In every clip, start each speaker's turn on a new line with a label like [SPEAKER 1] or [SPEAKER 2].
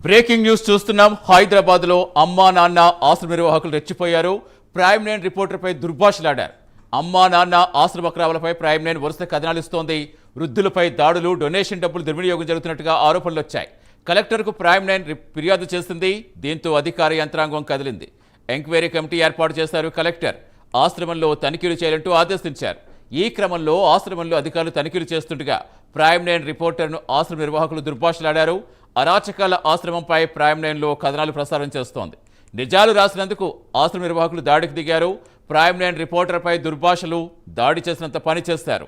[SPEAKER 1] Breaking news చూస్తున్నాం. హైదరాబాద్ లో అమ్మా నాన్న ఆశ్రమ నిర్వాహకులు రెచ్చిపోయారు. ప్రైమ్ నైన్ రిపోర్టర్పై దుర్భాషలాడారు. అమ్మా నాన్న ఆశ్రమ అక్రమాలపై ప్రైమ్ నైన్ వరుస కథనాలిస్తోంది. వృద్ధులపై దాడులు, డొనేషన్ డబ్బులు దుర్వినియోగం జరుగుతున్నట్టుగా ఆరోపణలు వచ్చాయి. కలెక్టర్కు ప్రైమ్ నైన్ ఫిర్యాదు చేసింది. దీంతో అధికార యంత్రాంగం కదిలింది. ఎంక్వైరీ కమిటీ ఏర్పాటు చేశారు కలెక్టర్. ఆశ్రమంలో తనిఖీలు చేయాలంటూ ఆదేశించారు. ఈ క్రమంలో ఆశ్రమంలో అధికారులు తనిఖీలు చేస్తుండగా ప్రైమ్ నైన్ రిపోర్టర్ను ఆశ్రమ నిర్వాహకులు దుర్భాషలాడారు. అరాచకాల ఆశ్రమంపై ప్రైమ్ నైన్లో కథనాలు ప్రసారం చేస్తోంది. నిజాలు రాసినందుకు ఆశ్రమ నిర్వాహకులు దాడికి దిగారు. ప్రైమ్ నైన్ రిపోర్టర్పై దుర్భాషలు, దాడి చేసినంత పని చేస్తారు.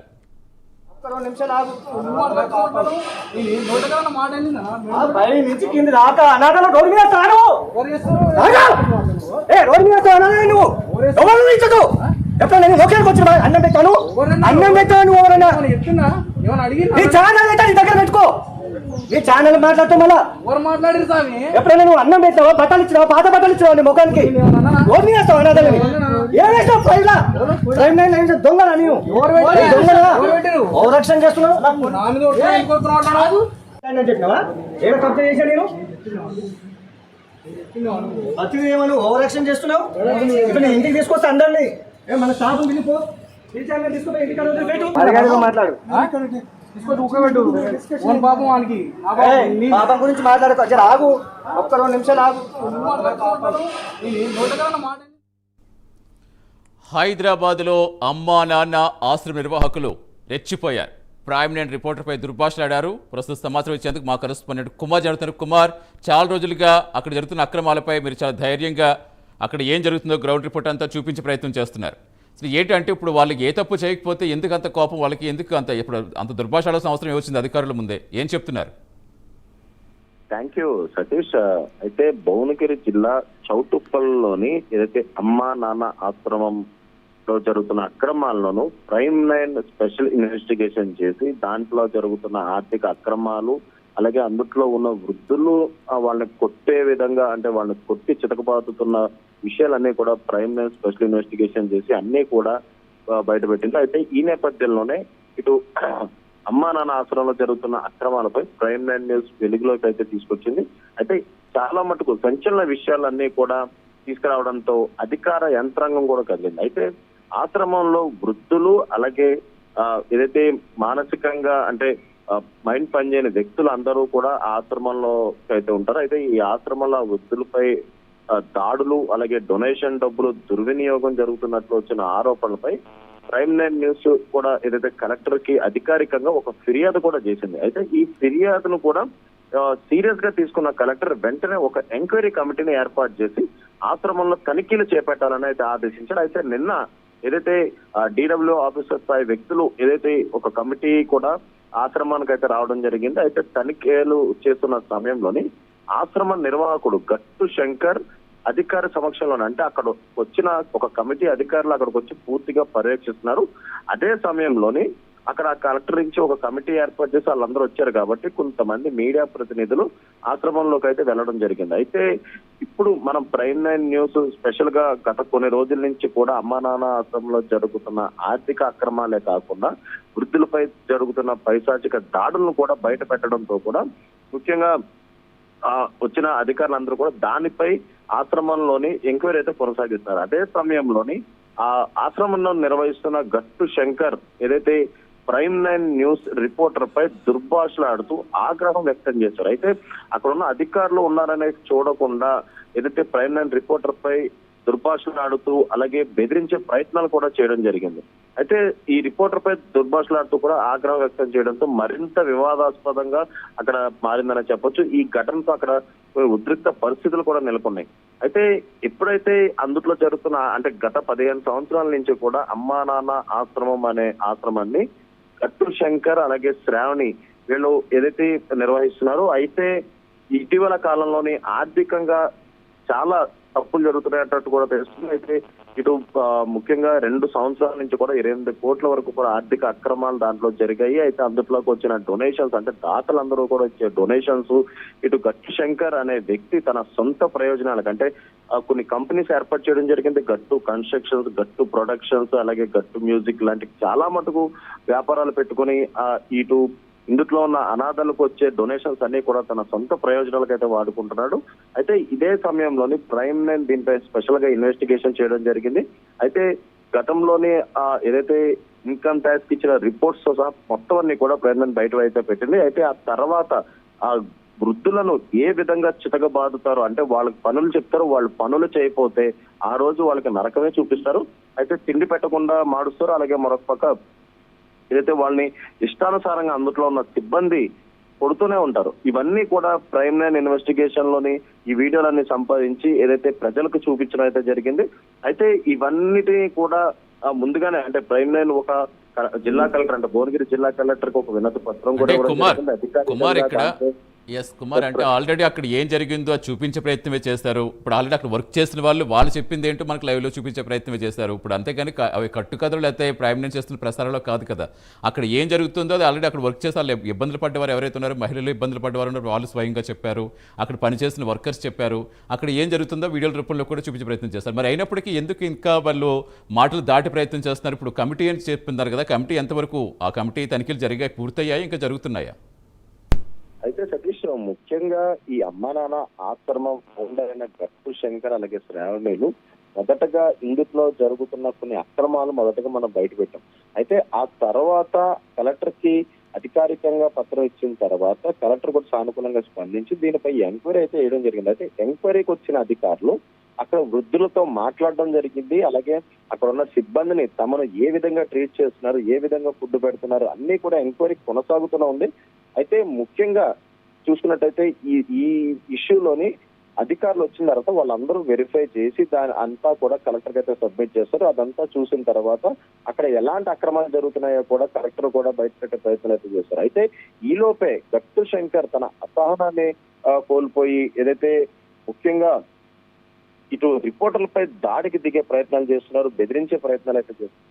[SPEAKER 2] ఎప్పుడు నేను లోకేష్ వచ్చిన అన్నం పెట్టాను, అన్నం పెట్టాను. ఎవరన్నా నీ ఛానల్ అయితే నీ దగ్గర పెట్టుకో. నీ ఛానల్ మాట్లాడుతూ మళ్ళా
[SPEAKER 3] మాట్లాడారు స్వామి.
[SPEAKER 2] ఎప్పుడైనా నువ్వు అన్నం పెట్టావా, బట్టలు ఇచ్చినావా, పాత బట్టలు ఇచ్చినావా నీ ముఖానికి? ఓన్ వేస్తావు అనాథని. ఏం వేస్తావు? ప్రైమ్ నైన్ దొంగనా నీవు? దొంగనా? ఓవరాక్షన్ చేస్తున్నావు చెప్పినావా? ఏదో కబ్జా చేశా నేను అతి ఏమను ఓవరాక్షన్ చేస్తున్నావు. ఇప్పుడు నేను ఇంటికి తీసుకొస్తా అందరినీ. మన స్టాఫ్ పిలిపో, తీసుకుపోయి ఇంటికి మాట్లాడు. పాపం గురించి మాట్లాడుకో. జర ఆగు, ఒక్క 2 నిమిషాలు ఆగు.
[SPEAKER 1] హైదరాబాద్లో అమ్మా నాన్న ఆశ్రమ నిర్వాహకులు రెచ్చిపోయారు. ప్రైమ్ నైన్ రిపోర్టర్పై దుర్భాషలాడారు. ప్రస్తుత సమాచారం ఇచ్చేందుకు మా కరెస్పాండెంట్ కుమార్ జరుగుతున్నారు. కుమార్, చాలా రోజులుగా అక్కడ జరుగుతున్న అక్రమాలపై మీరు చాలా ధైర్యంగా అక్కడ ఏం జరుగుతుందో గ్రౌండ్ రిపోర్ట్ అంతా చూపించే ప్రయత్నం చేస్తున్నారు. అసలు ఏంటంటే ఇప్పుడు వాళ్ళకి ఏ తప్పు చేయకపోతే ఎందుకు అంత కోపం, వాళ్ళకి ఎందుకు ఇప్పుడు అంత దుర్భాషాడాల్సిన అవసరం ఏమొచ్చింది అధికారుల ముందే? ఏం చెప్తున్నారు?
[SPEAKER 4] Thank you Satish. అయితే భువనగిరి జిల్లా చౌటుప్పల్లోని ఏదైతే అమ్మా నాన్న ఆశ్రమంలో జరుగుతున్న అక్రమాల్లోనూ ప్రైమ్ నైన్ స్పెషల్ ఇన్వెస్టిగేషన్ చేసి దాంట్లో జరుగుతున్న ఆర్థిక అక్రమాలు, అలాగే అందుట్లో ఉన్న వృద్ధులు వాళ్ళని కొట్టే విధంగా, అంటే వాళ్ళని కొట్టి చితకబాదుతున్న విషయాలన్నీ కూడా ప్రైమ్ నైన్ స్పెషల్ ఇన్వెస్టిగేషన్ చేసి అన్నీ కూడా బయటపెట్టింది. అయితే ఈ నేపథ్యంలోనే ఇటు అమ్మా నాన్న ఆశ్రమంలో జరుగుతున్న అక్రమాలపై ప్రైమ్ నైన్ న్యూస్ వెలుగులోకి అయితే తీసుకొచ్చింది. అయితే చాలా మటుకు సంచలన విషయాలన్నీ కూడా తీసుకురావడంతో అధికార యంత్రాంగం కూడా కదిలింది. అయితే ఆశ్రమంలో వృద్ధులు, అలాగే ఏదైతే మానసికంగా అంటే మైండ్ పనిచేయని వ్యక్తులు అందరూ కూడా ఆశ్రమంలో అయితే ఉంటారు. అయితే ఈ ఆశ్రమంలో వృద్ధులపై దాడులు, అలాగే డొనేషన్ డబ్బులు దుర్వినియోగం జరుగుతున్నట్లు వచ్చిన ఆరోపణలపై ప్రైమ్ నైన్ న్యూస్ కూడా ఏదైతే కలెక్టర్ కి అధికారికంగా ఒక ఫిర్యాదు కూడా చేసింది. అయితే ఈ ఫిర్యాదును కూడా సీరియస్ గా తీసుకున్న కలెక్టర్ వెంటనే ఒక ఎంక్వైరీ కమిటీని ఏర్పాటు చేసి ఆశ్రమంలో తనిఖీలు చేపట్టాలని అయితే ఆదేశించారు. అయితే నిన్న ఏదైతే డిడబ్ల్యూ ఆఫీసర్ స్థాయి వ్యక్తులు ఏదైతే ఒక కమిటీ కూడా ఆశ్రమానికి అయితే రావడం జరిగింది. అయితే తనిఖీలు చేస్తున్న సమయంలోని ఆశ్రమ నిర్వాహకుడు గట్టు శంకర్ అధికారి సమక్షంలోనే, అంటే అక్కడ వచ్చిన ఒక కమిటీ అధికారులు అక్కడికి వచ్చి పూర్తిగా పర్యవేక్షిస్తున్నారు. అదే సమయంలోని అక్కడ కలెక్టర్ నుంచి ఒక కమిటీ ఏర్పాటు చేసి వాళ్ళందరూ వచ్చారు కాబట్టి కొంతమంది మీడియా ప్రతినిధులు ఆశ్రమంలోకి అయితే వెళ్ళడం జరిగింది. అయితే ఇప్పుడు మనం ప్రైమ్ నైన్ న్యూస్ స్పెషల్ గా గత కొన్ని రోజుల నుంచి కూడా అమ్మా నాన్న ఆశ్రమంలో జరుగుతున్న ఆర్థిక అక్రమాలే కాకుండా వృద్ధులపై జరుగుతున్న పైశాచిక దాడులను కూడా బయట పెట్టడంతో కూడా ముఖ్యంగా వచ్చిన అధికారులందరూ కూడా దానిపై ఆశ్రమంలోని ఎంక్వైరీ అయితే కొనసాగిస్తున్నారు. అదే సమయంలోని ఆ ఆశ్రమంలో నిర్వహిస్తున్న గట్టు శంకర్ ఏదైతే ప్రైమ్ నైన్ న్యూస్ రిపోర్టర్ పై దుర్భాషలాడుతూ ఆగ్రహం వ్యక్తం చేశారు. అయితే అక్కడ ఉన్న అధికారులు ఉన్నారనే చూడకుండా ఏదైతే ప్రైమ్ నైన్ రిపోర్టర్ పై దుర్భాషలాడుతూ అలాగే బెదిరించే ప్రయత్నాలు కూడా చేయడం జరిగింది. అయితే ఈ రిపోర్టర్ పై దుర్భాషలాడుతూ కూడా ఆగ్రహం వ్యక్తం చేయడంతో మరింత వివాదాస్పదంగా అక్కడ మారిందని చెప్పొచ్చు. ఈ ఘటనతో అక్కడ ఉద్రిక్త పరిస్థితులు కూడా నెలకొన్నాయి. అయితే ఎప్పుడైతే అందుట్లో జరుగుతున్న అంటే గత 15 సంవత్సరాల నుంచి కూడా అమ్మా నాన్న ఆశ్రమం అనే ఆశ్రమాన్ని గట్టు శంకర్ అలాగే శ్రావణి వీళ్ళు ఏదైతే నిర్వహిస్తున్నారో, అయితే ఇటీవల కాలంలోని ఆర్థికంగా చాలా తప్పులు జరుగుతున్నాయన్నట్టు కూడా తెలుస్తుంది. అయితే ఇటు ముఖ్యంగా 2 సంవత్సరాల నుంచి కూడా 28 కోట్ల వరకు కూడా ఆర్థిక అక్రమాలు దాంట్లో జరిగాయి. అయితే అందులోకి వచ్చిన డొనేషన్స్, అంటే దాతలందరూ కూడా వచ్చే డొనేషన్స్ ఇటు గట్టు శంకర్ అనే వ్యక్తి తన సొంత ప్రయోజనాలకు, అంటే కొన్ని కంపెనీస్ ఏర్పాటు చేయడం జరిగింది. గట్టు కన్స్ట్రక్షన్స్, గట్టు ప్రొడక్షన్స్, అలాగే గట్టు మ్యూజిక్ లాంటి చాలా మటుకు వ్యాపారాలు పెట్టుకుని ఇటు ఇందులో ఉన్న అనాథలకు వచ్చే డొనేషన్స్ అన్ని కూడా తన సొంత ప్రయోజనాలకు అయితే వాడుకుంటున్నాడు. అయితే ఇదే సమయంలోని ప్రైమ్ 9 దీనిపై స్పెషల్ గా ఇన్వెస్టిగేషన్ చేయడం జరిగింది. అయితే గతంలోనే ఏదైతే ఇన్కమ్ ట్యాక్స్ కి ఇచ్చిన రిపోర్ట్స్ తో సహా మొత్తం అన్ని కూడా ప్రైమ్ 9 బయట అయితే పెట్టింది. అయితే ఆ తర్వాత ఆ వృద్ధులను ఏ విధంగా చితకబాదుతారు అంటే వాళ్ళకి పనులు చెప్తారు, వాళ్ళు పనులు చేయకపోతే ఆ రోజు వాళ్ళకి నరకమే చూపిస్తారు. అయితే తిండి పెట్టకుండా మాడుస్తారు. అలాగే మరొక పక్క ఏదైతే వాళ్ళని ఇష్టానుసారంగా అందులో ఉన్న సిబ్బంది కొడుతూనే ఉంటారు. ఇవన్నీ కూడా ప్రైమ్ 9 ఇన్వెస్టిగేషన్ లోని ఈ వీడియోలన్నీ సంపాదించి ఏదైతే ప్రజలకు చూపించడం అయితే జరిగింది. అయితే ఇవన్నిటినీ కూడా ముందుగానే అంటే ప్రైమ్ 9 ఒక జిల్లా కలెక్టర్ అంటే భువనగిరి జిల్లా కలెక్టర్ కి ఒక వినతి పత్రం కూడా ఇవ్వడం జరిగింది.
[SPEAKER 1] కుమార్ ఇక్కడ కుమార్ అంటే ఆల్రెడీ అక్కడ ఏం జరిగిందో అది చూపించే ప్రయత్నమే చేస్తారు. ఇప్పుడు ఆల్రెడీ అక్కడ వర్క్ చేసిన వాళ్ళు చెప్పింది ఏంటో మనకు లైవ్ లో చూపించే ప్రయత్నమే చేస్తారు. ఇప్పుడు అంతేగాని అవి కట్టుకథలు లేకపోతే ప్రైమ్ 9 చేస్తున్న ప్రసారంలో కాదు కదా. అక్కడ ఏం జరుగుతుందో అది ఆల్రెడీ అక్కడ వర్క్ చేసే వాళ్ళు ఇబ్బందులు పడ్డవారు ఎవరైతే ఉన్నారో మహిళలు ఇబ్బందులు పడ్డవారు ఉన్నారో వాళ్ళు స్వయంగా చెప్పారు. అక్కడ పనిచేసిన వర్కర్స్ చెప్పారు. అక్కడ ఏం జరుగుతుందో వీడియోల రూపంలో కూడా చూపించే ప్రయత్నం చేస్తారు. మరి అయినప్పటికీ ఎందుకు ఇంకా వాళ్ళు మాటలు దాటి ప్రయత్నం చేస్తున్నారు? ఇప్పుడు కమిటీ అని చెప్తున్నారు కదా, కమిటీ ఎంతవరకు ఆ కమిటీ తనిఖీలు జరిగాయి, పూర్తయ్యాయి, ఇంకా జరుగుతున్నాయా?
[SPEAKER 4] అయితే సతీష్ ముఖ్యంగా ఈ అమ్మా నాన్న ఆశ్రమం ఫౌండర్ అయిన గట్టు శంకర్ అలాగే శ్రావణులు మొదటగా ఇందులో జరుగుతున్న కొన్ని అక్రమాలు మొదటగా మనం బయట పెట్టాం. అయితే ఆ తర్వాత కలెక్టర్ కి అధికారికంగా పత్రం ఇచ్చిన తర్వాత కలెక్టర్ కూడా సానుకూలంగా స్పందించి దీనిపై ఎంక్వైరీ అయితే వేయడం జరిగింది. అయితే ఎంక్వైరీకి వచ్చిన అధికారులు అక్కడ వృద్ధులతో మాట్లాడడం జరిగింది. అలాగే అక్కడ ఉన్న సిబ్బందిని తమను ఏ విధంగా ట్రీట్ చేస్తున్నారు, ఏ విధంగా ఫుడ్ పెడుతున్నారు అన్ని కూడా ఎంక్వైరీ కొనసాగుతూనే ఉంది. అయితే ముఖ్యంగా చూసుకున్నట్టయితే ఈ ఇష్యూలోని అధికారులు వచ్చిన తర్వాత వాళ్ళందరూ వెరిఫై చేసి దాని అంతా కూడా కలెక్టర్ అయితే సబ్మిట్ చేస్తారు. అదంతా చూసిన తర్వాత అక్కడ ఎలాంటి అక్రమాలు జరుగుతున్నాయో కూడా కలెక్టర్ కూడా బయటపెట్టే ప్రయత్నాలు అయితే చేస్తారు. అయితే ఈ లోపే గట్టు శంకర్ తన అసహనాన్ని కోల్పోయి ఏదైతే ముఖ్యంగా ఇటు రిపోర్టర్లపై దాడికి దిగే ప్రయత్నాలు చేస్తున్నారు, బెదిరించే ప్రయత్నాలు అయితే చేస్తున్నారు.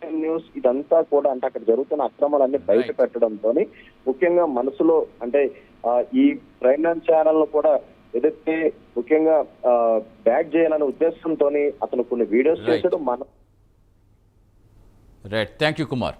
[SPEAKER 4] న్యూస్ ఇదంతా కూడా అంటే అక్కడ జరుగుతున్న అక్రమాలన్నీ బయట పెట్టడంతో ముఖ్యంగా మనసులో అంటే ఈ ప్రైమ్ 9 ఛానల్ కూడా ఏదైతే ముఖ్యంగా బ్యాక్ చేయాలనే ఉద్దేశంతో అతను కొన్ని వీడియోస్ చేశాడు.
[SPEAKER 1] Right, thank you Kumar.